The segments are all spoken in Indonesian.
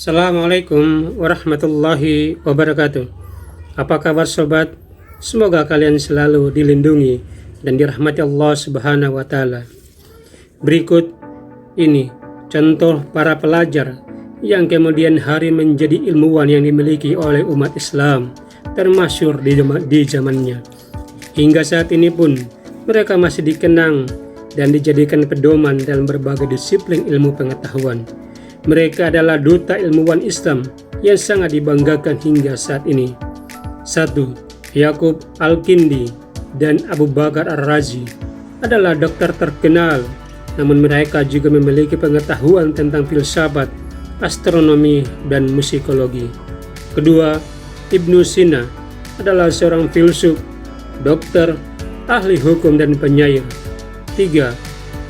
Assalamualaikum warahmatullahi wabarakatuh. Apa kabar sobat? Semoga kalian selalu dilindungi dan dirahmati Allah Subhanahu wa Ta'ala. Berikut ini contoh para pelajar yang kemudian hari menjadi ilmuwan yang dimiliki oleh umat Islam termasyhur di zamannya. Hingga saat ini pun mereka masih dikenang dan dijadikan pedoman dalam berbagai disiplin ilmu pengetahuan. Mereka adalah duta ilmuwan Islam yang sangat dibanggakan hingga saat ini. 1. Yaqub Al-Kindi dan Abu Bakar Ar-Razi adalah dokter terkenal, namun mereka juga memiliki pengetahuan tentang filsafat, astronomi, dan musikologi. Kedua, Ibnu Sina adalah seorang filsuf, dokter, ahli hukum, dan penyair. 3.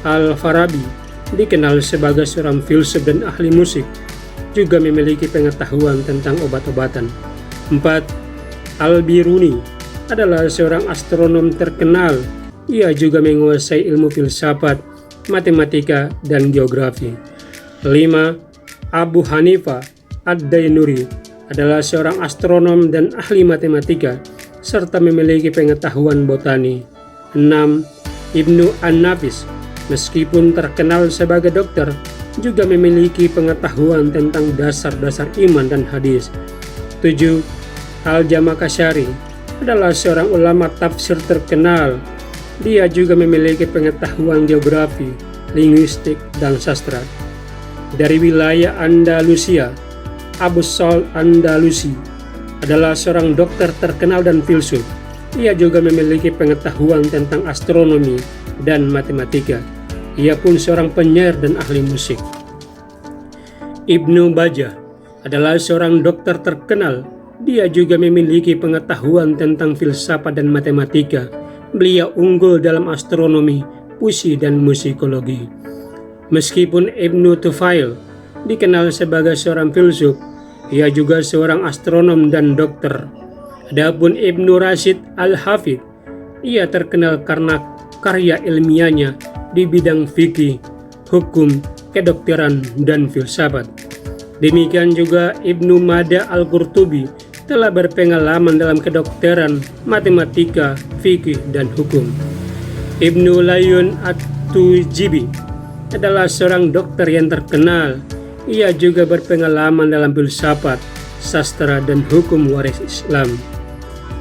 Al-Farabi dikenal sebagai seorang filsuf dan ahli musik, juga memiliki pengetahuan tentang obat-obatan. 4. Al-Biruni adalah seorang astronom terkenal. Ia juga menguasai ilmu filsafat, matematika, dan geografi. 5. Abu Hanifah Ad-Dainuri adalah seorang astronom dan ahli matematika, serta memiliki pengetahuan botani. 6. Ibnu An-Nafis, meskipun terkenal sebagai dokter, juga memiliki pengetahuan tentang dasar-dasar iman dan hadis. 7. Al-Jamakashari adalah seorang ulama tafsir terkenal. Dia juga memiliki pengetahuan geografi, linguistik, dan sastra. Dari wilayah Andalusia, Abu Saul Andalusi adalah seorang dokter terkenal dan filsuf. Ia juga memiliki pengetahuan tentang astronomi dan matematika. Ia pun seorang penyair dan ahli musik. Ibnu Bajjah adalah seorang dokter terkenal. Dia juga memiliki pengetahuan tentang filsafat dan matematika. Beliau unggul dalam astronomi, puisi, dan musikologi. Meskipun Ibnu Tufail dikenal sebagai seorang filsuf, ia juga seorang astronom dan dokter. Adapun Ibnu Rashid Al-Hafidh, ia terkenal karena karya ilmiahnya di bidang fikih, hukum, kedokteran, dan filsafat. Demikian juga Ibnu Mada Al-Qurtubi telah berpengalaman dalam kedokteran, matematika, fikih, dan hukum. Ibnu Layun At-Tujibi adalah seorang dokter yang terkenal. Ia juga berpengalaman dalam filsafat, sastra, dan hukum waris Islam.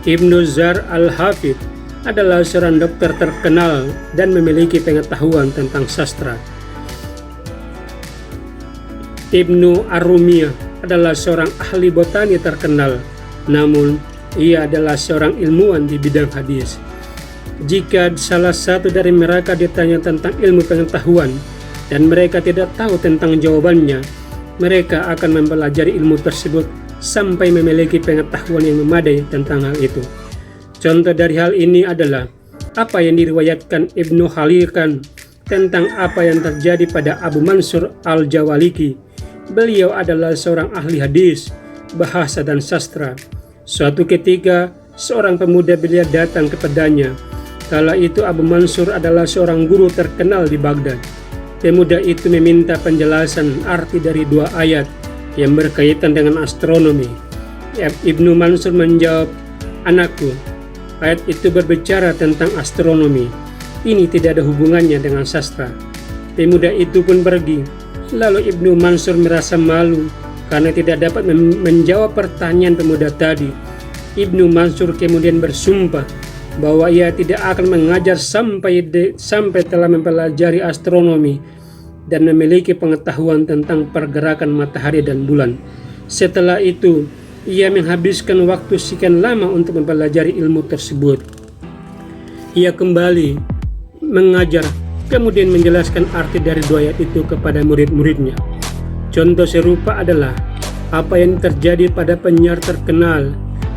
Ibnu Zar Al-Hafidh adalah seorang dokter terkenal dan memiliki pengetahuan tentang sastra. Ibnu Ar-Rumiyah adalah seorang ahli botani terkenal, namun ia adalah seorang ilmuwan di bidang hadis. Jika salah satu dari mereka ditanya tentang ilmu pengetahuan dan mereka tidak tahu tentang jawabannya, mereka akan mempelajari ilmu tersebut sampai memiliki pengetahuan yang memadai tentang hal itu. Contoh dari hal ini adalah apa yang diriwayatkan Ibnu Khalilkan tentang apa yang terjadi pada Abu Mansur Al-Jawaliki. Beliau adalah seorang ahli hadis, bahasa, dan sastra. Suatu ketika, seorang pemuda belia datang kepadanya. Kala itu Abu Mansur adalah seorang guru terkenal di Baghdad. Pemuda itu meminta penjelasan arti dari dua ayat yang berkaitan dengan astronomi. Ibnu Mansur menjawab, "Anakku, ayat itu berbicara tentang astronomi. Ini tidak ada hubungannya dengan sastra." Pemuda itu pun pergi. Lalu Ibnu Mansur merasa malu karena tidak dapat menjawab pertanyaan pemuda tadi. Ibnu Mansur kemudian bersumpah bahwa ia tidak akan mengajar sampai telah mempelajari astronomi dan memiliki pengetahuan tentang pergerakan matahari dan bulan. Setelah itu, ia menghabiskan waktu sekian lama untuk mempelajari ilmu tersebut. Ia kembali mengajar, kemudian menjelaskan arti dari dua ayat itu kepada murid-muridnya. Contoh serupa adalah apa yang terjadi pada penyair terkenal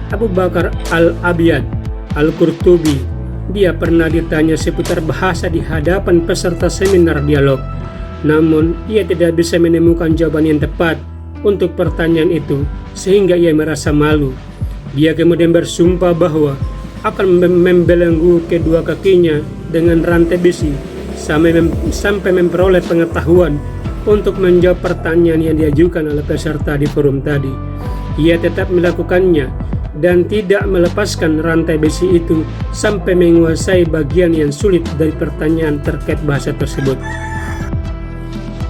Abu Bakar Al-Abyad Al-Qurtubi. Dia pernah ditanya seputar bahasa di hadapan peserta seminar dialog. Namun, ia tidak bisa menemukan jawaban yang tepat untuk pertanyaan itu, sehingga ia merasa malu. Dia kemudian bersumpah bahwa akan membelenggu kedua kakinya dengan rantai besi sampai memperoleh pengetahuan untuk menjawab pertanyaan yang diajukan oleh peserta di forum tadi. Ia tetap melakukannya dan tidak melepaskan rantai besi itu sampai menguasai bagian yang sulit dari pertanyaan terkait bahasa tersebut.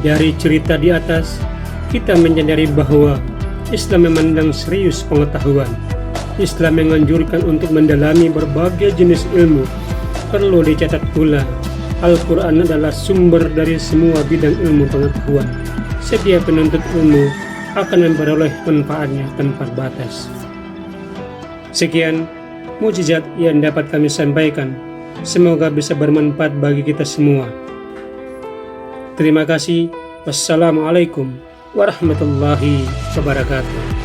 Dari cerita di atas, kita menyadari bahwa Islam memandang serius pengetahuan. Islam menganjurkan untuk mendalami berbagai jenis ilmu. Perlu dicatat pula, Al-Quran adalah sumber dari semua bidang ilmu pengetahuan. Setiap penuntut ilmu akan memperoleh manfaatnya tanpa batas. Sekian mukjizat yang dapat kami sampaikan. Semoga bisa bermanfaat bagi kita semua. Terima kasih. Wassalamualaikum warahmatullahi wabarakatuh.